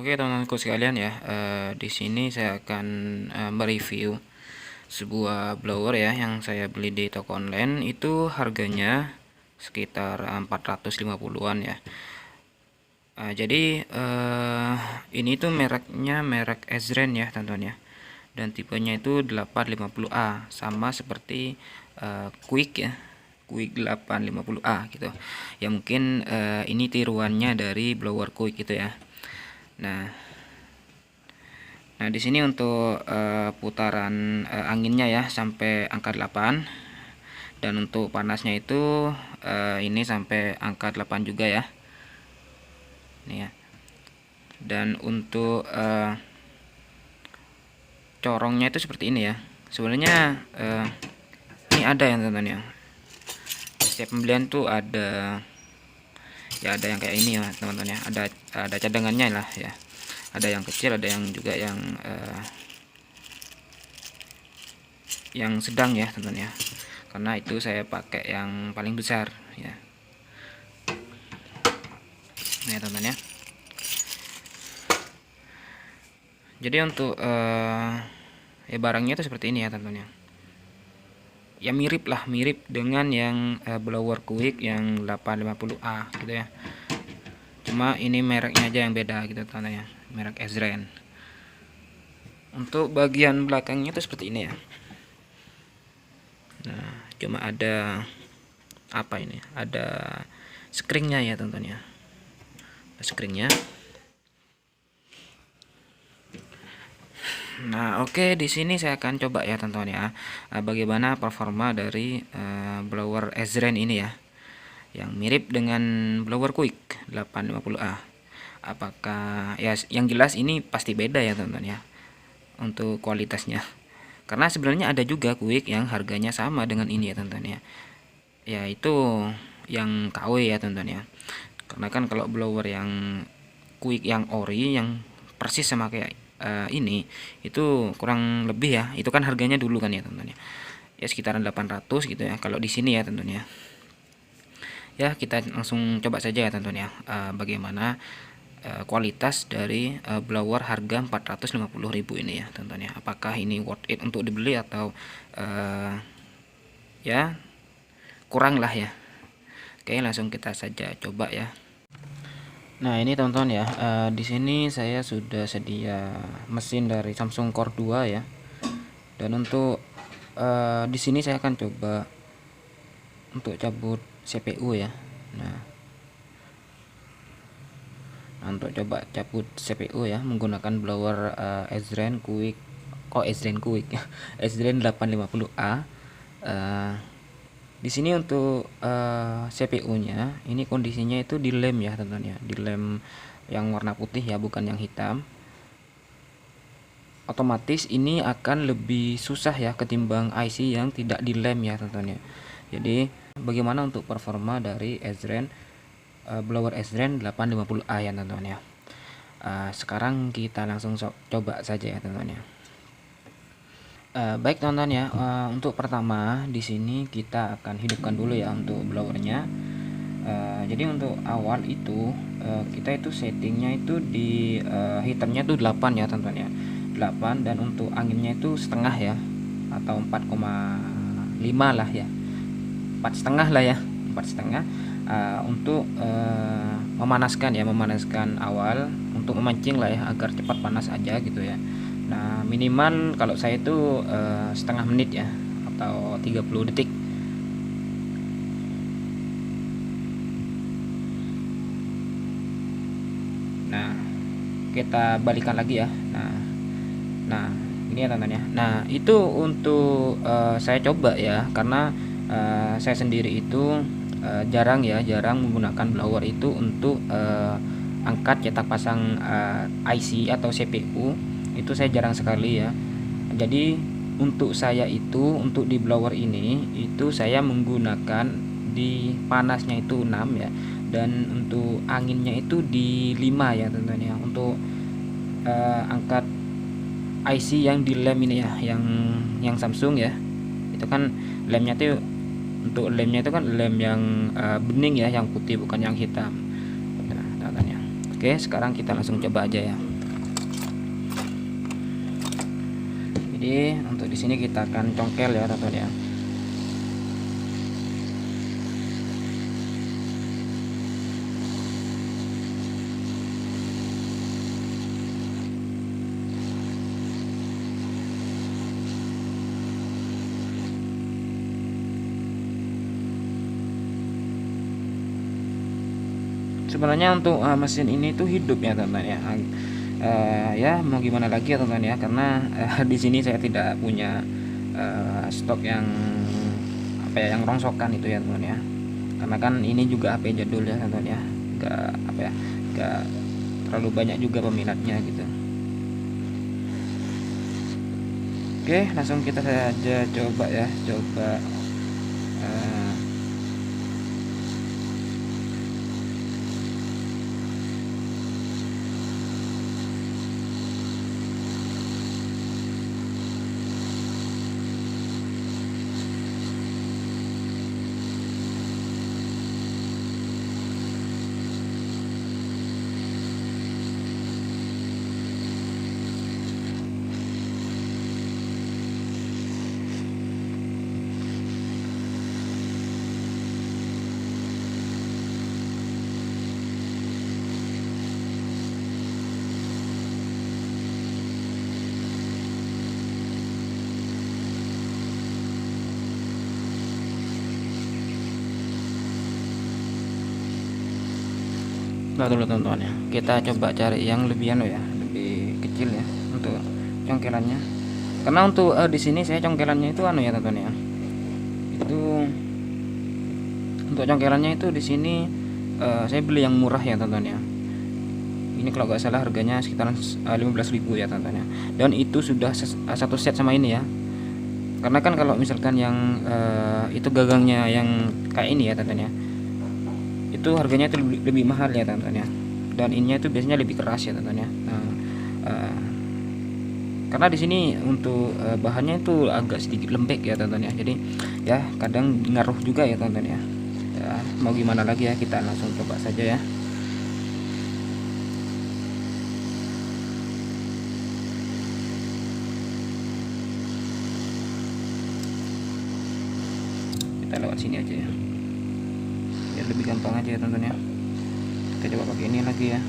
Oke teman-temanku sekalian ya, di sini saya akan mereview sebuah blower ya yang saya beli di toko online. Itu harganya sekitar 450-an ya. Jadi ini tuh mereknya merek Ezren ya teman-teman ya. Dan tipenya itu 850A, sama seperti Quick ya. Quick 850A gitu. Ya mungkin ini tiruannya dari blower Quick gitu ya. Nah, di sini untuk putaran anginnya ya sampai angka 8, dan untuk panasnya itu ini sampai angka 8 juga ya. Nih ya. Dan untuk corongnya itu seperti ini ya. Sebenarnya ini ada yang teman-teman ya. Setiap pembelian tuh ada ya, ada yang kayak ini ya teman-teman ya. Ada cadangannya lah ya. Ada yang kecil, ada yang juga yang sedang ya teman-teman ya, karena itu saya pakai yang paling besar ya. Nah ya teman-teman ya, jadi untuk barangnya itu seperti ini ya teman-teman ya. Ya mirip dengan yang blower Quick yang 850A gitu ya. Cuma ini mereknya aja yang beda gitu teman-teman ya, merek Ezren. Untuk bagian belakangnya itu seperti ini ya. Nah, cuma ada apa ini? Ada screennya ya teman-teman ya. Screennya. Nah, oke, di sini saya akan coba ya teman-teman ya, bagaimana performa dari blower Ezren ini ya, yang mirip dengan blower Quick 850A. Apakah ya, yang jelas ini pasti beda ya teman-teman ya untuk kualitasnya. Karena sebenarnya ada juga Quick yang harganya sama dengan ini ya teman-teman ya. Ya itu yang KW ya teman-teman ya. Karena kan kalau blower yang Quick yang ori yang persis sama kayak ini itu kurang lebih ya, itu kan harganya dulu kan ya teman-teman ya. Ya sekitaran 800 gitu ya kalau di sini ya teman-teman ya. Ya kita langsung coba saja ya teman-teman ya, bagaimana kualitas dari blower harga 450.000 ini ya teman-teman ya. Apakah ini worth it untuk dibeli atau ya kurang lah ya. Oke, langsung kita saja coba ya. Nah ini teman-teman ya, di sini saya sudah sedia mesin dari Samsung Core 2 ya. Dan untuk di sini saya akan coba untuk cabut CPU ya. Nah, untuk coba cabut CPU ya menggunakan blower Ezren Quick, Ezren Quick Ezren 850A. Di sini untuk CPU-nya ini kondisinya itu di lem ya teman-teman ya, di lem yang warna putih ya, bukan yang hitam. Otomatis ini akan lebih susah ya ketimbang IC yang tidak di lem ya teman-teman ya. Jadi bagaimana untuk performa dari Ezren blower Ezren 850A ya teman-teman ya. Sekarang kita langsung coba saja ya teman-teman ya. Baik teman-teman ya, untuk pertama di sini kita akan hidupkan dulu ya untuk blowernya. Jadi untuk awal itu kita itu settingnya itu di heaternya itu 8 ya teman-teman ya, 8, dan untuk anginnya itu setengah ya, atau 4,5 lah ya, 4,5 lah ya, 4,5 untuk memanaskan awal, untuk memancing lah ya agar cepat panas aja gitu ya. Nah minimal kalau saya itu setengah menit ya, atau 30 detik. Nah kita balikan lagi ya. Nah ini ya teman-teman ya. Nah itu untuk saya coba ya, karena saya sendiri itu jarang menggunakan blower itu untuk angkat cetak pasang IC atau CPU. Itu saya jarang sekali ya. Jadi untuk saya itu, untuk di blower ini itu saya menggunakan di panasnya itu 6 ya, dan untuk anginnya itu di 5 ya teman-teman ya, untuk angkat IC yang di lem ini ya, yang Samsung ya. Itu kan lemnya tuh, untuk lemnya itu kan lem yang bening ya, yang putih bukan yang hitam. Nah, teman-teman ya. Oke, sekarang kita langsung coba aja ya. Jadi untuk di sini kita akan congkel ya teman-teman ya. Sebenarnya untuk mesin ini tuh hidup ya teman-teman ya. Ya mau gimana lagi ya teman-teman ya, karena di sini saya tidak punya stok yang apa ya, yang rongsokan itu ya teman-teman ya. Karena kan ini juga HP jadul ya teman-teman ya, nggak apa ya, nggak terlalu banyak juga peminatnya gitu. Oke, langsung kita saja coba ya, coba eh, nah dulu teman-teman ya, kita coba cari yang lebih ya, lebih kecil ya untuk congkelannya. Karena untuk di sini saya congkelannya itu ya teman-teman ya, itu untuk congkelannya itu di sini saya beli yang murah ya teman-teman ya. Ini kalau nggak salah harganya sekitaran 15.000 ya teman-teman ya, dan itu sudah satu set sama ini ya. Karena kan kalau misalkan yang itu gagangnya yang kayak ini ya teman-teman ya, itu harganya itu lebih mahal ya teman-teman ya, dan ininya itu biasanya lebih keras ya teman-teman ya. Karena di sini untuk bahannya itu agak sedikit lembek ya teman-teman ya, jadi ya kadang ngaruh juga ya teman-teman ya. Ya mau gimana lagi ya, kita langsung coba saja ya. Kita lewat sini aja ya, biar lebih gampang aja ya teman-teman ya. Kita coba pakai ini lagi ya.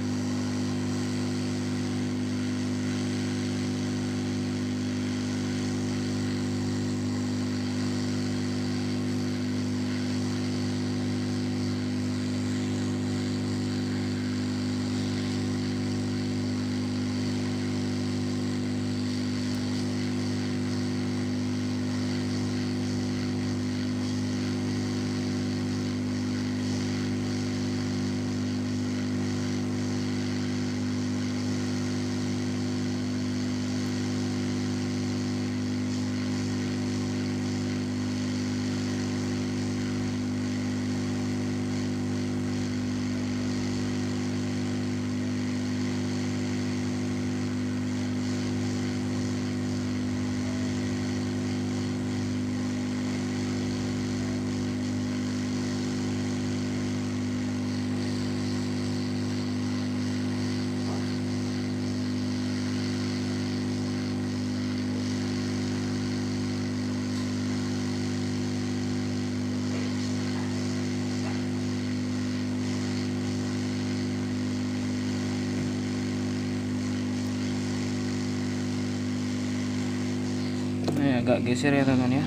Ini agak geser ya teman-teman ya,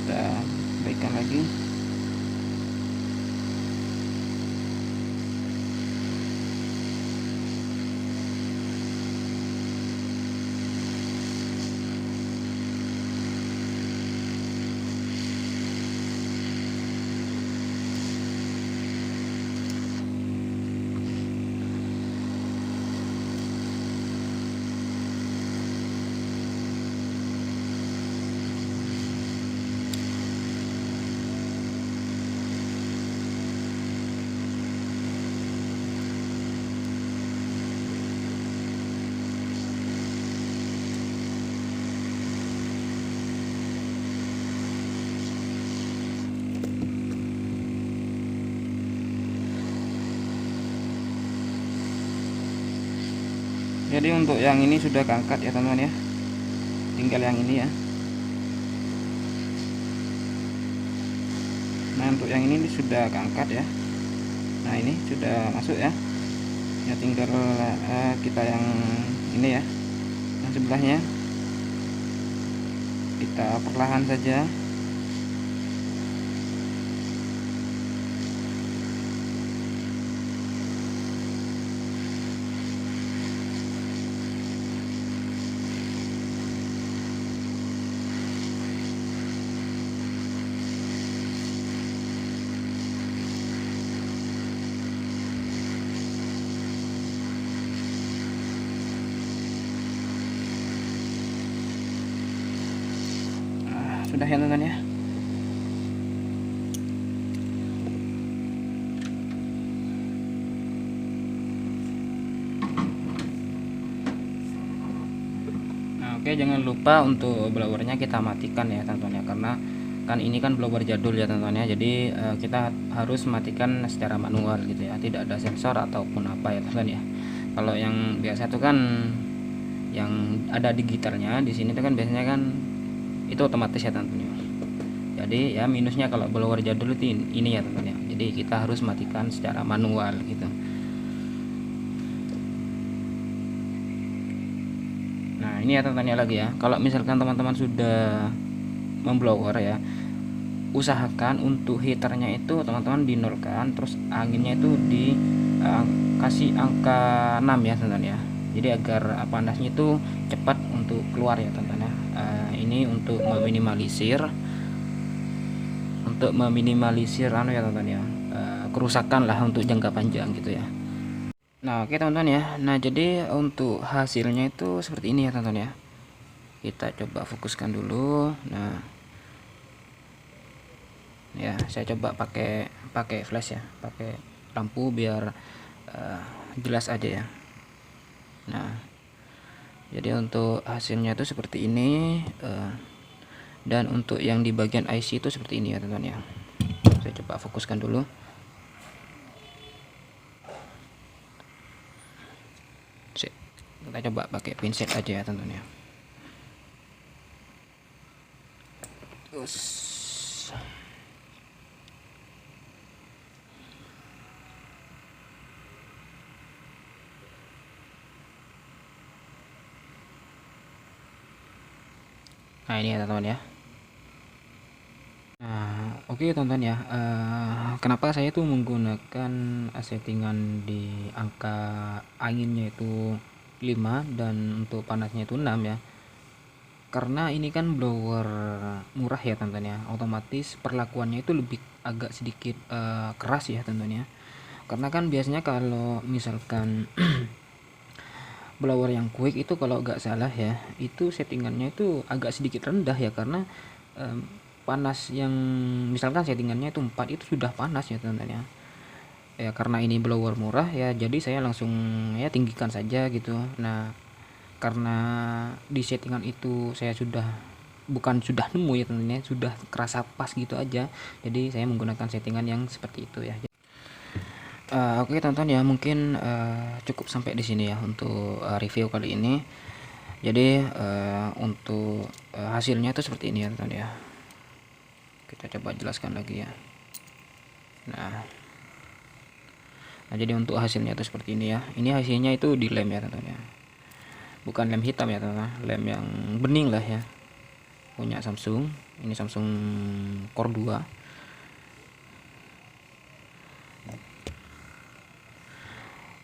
kita baikkan lagi. Jadi untuk yang ini sudah keangkat ya teman-teman ya, tinggal yang ini ya. Nah untuk yang ini sudah keangkat ya. Nah ini sudah masuk ya. Ya tinggal kita yang ini ya, yang sebelahnya kita perlahan saja. Sudah ya teman-teman ya. Nah oke, jangan lupa untuk blowernya kita matikan ya teman-teman ya, karena kan ini kan blower jadul ya teman-teman ya. Jadi kita harus matikan secara manual gitu ya, tidak ada sensor ataupun apa ya teman-teman ya. Kalau yang biasa itu kan yang ada digitalnya, di sini tuh kan biasanya kan itu otomatis ya teman-teman ya. Jadi ya minusnya kalau blower jadul itu ini ya teman-teman ya. Jadi kita harus matikan secara manual gitu. Nah ini ya teman-teman ya lagi ya, kalau misalkan teman-teman sudah memblower ya, usahakan untuk heaternya itu teman-teman dinolkan, terus anginnya itu dikasih angka 6 ya teman-teman ya. Jadi agar panasnya itu cepat untuk keluar ya teman-teman ya. Ini untuk meminimalisir anu ya teman-teman ya, kerusakan lah untuk jangka panjang gitu ya. Nah oke teman-teman ya, nah jadi untuk hasilnya itu seperti ini ya teman-teman ya. Kita coba fokuskan dulu. Nah ya saya coba pakai flash ya, pakai lampu biar jelas aja ya. Nah jadi untuk hasilnya itu seperti ini, dan untuk yang di bagian IC itu seperti ini ya teman-teman ya. Saya coba fokuskan dulu. Kita coba pakai pinset aja ya teman-teman ya. Nah ini ya teman-teman ya. Nah oke teman-teman ya, kenapa saya tuh menggunakan settingan di angka anginnya itu 5 dan untuk panasnya itu 6 ya, karena ini kan blower murah ya teman-teman ya, otomatis perlakuannya itu lebih agak sedikit keras ya teman-teman ya. Karena kan biasanya kalau misalkan blower yang quick itu kalau nggak salah ya, itu settingannya itu agak sedikit rendah ya, karena panas yang misalkan settingannya itu 4 itu sudah panas ya teman-teman ya. Ya karena ini blower murah ya, jadi saya langsung ya tinggikan saja gitu. Nah karena di settingan itu saya sudah nemu ya teman-teman ya, sudah kerasa pas gitu aja, jadi saya menggunakan settingan yang seperti itu ya. Oke teman-teman ya, mungkin cukup sampai di sini ya untuk review kali ini. Jadi untuk hasilnya itu seperti ini ya teman-teman ya. Kita coba jelaskan lagi ya. Nah jadi untuk hasilnya itu seperti ini ya. Ini hasilnya itu di lem ya teman-teman ya. Bukan lem hitam ya teman-teman, lem yang bening lah ya. Punya Samsung. Ini Samsung Core 2.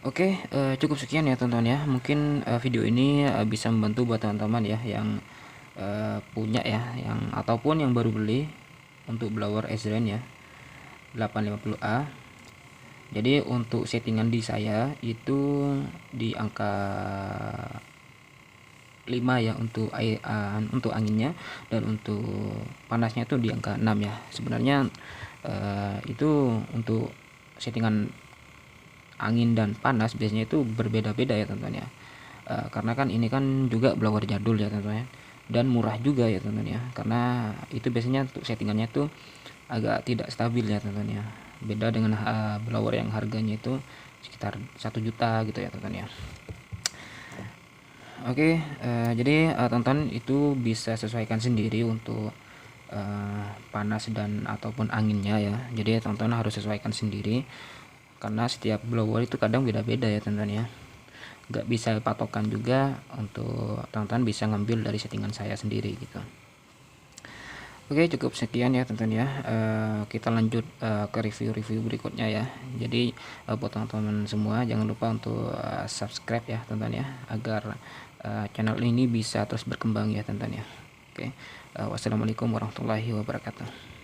Oke, cukup sekian ya teman-teman ya. Mungkin video ini bisa membantu buat teman-teman ya yang punya ya, yang ataupun yang baru beli untuk blower Ezren ya 850A. Jadi untuk settingan di saya itu di angka 5 ya untuk untuk anginnya, dan untuk panasnya itu di angka 6 ya. Sebenarnya itu untuk settingan angin dan panas biasanya itu berbeda-beda ya teman-teman ya. Karena kan ini kan juga blower jadul ya teman-teman ya, dan murah juga ya teman-teman ya, karena itu biasanya untuk settingannya tuh agak tidak stabil ya teman-teman ya, beda dengan blower yang harganya itu sekitar 1 juta gitu ya teman-teman ya. Oke, jadi teman-teman itu bisa sesuaikan sendiri untuk panas dan ataupun anginnya ya. Jadi teman-teman harus sesuaikan sendiri karena setiap blower itu kadang beda-beda ya teman-teman ya. Nggak bisa patokan juga, untuk teman-teman bisa ngambil dari settingan saya sendiri gitu. Oke, cukup sekian ya teman-teman ya. Kita lanjut ke review-review berikutnya ya. Jadi buat teman-teman semua jangan lupa untuk subscribe ya teman-teman ya, agar channel ini bisa terus berkembang ya teman-teman ya. Oke, wassalamualaikum warahmatullahi wabarakatuh.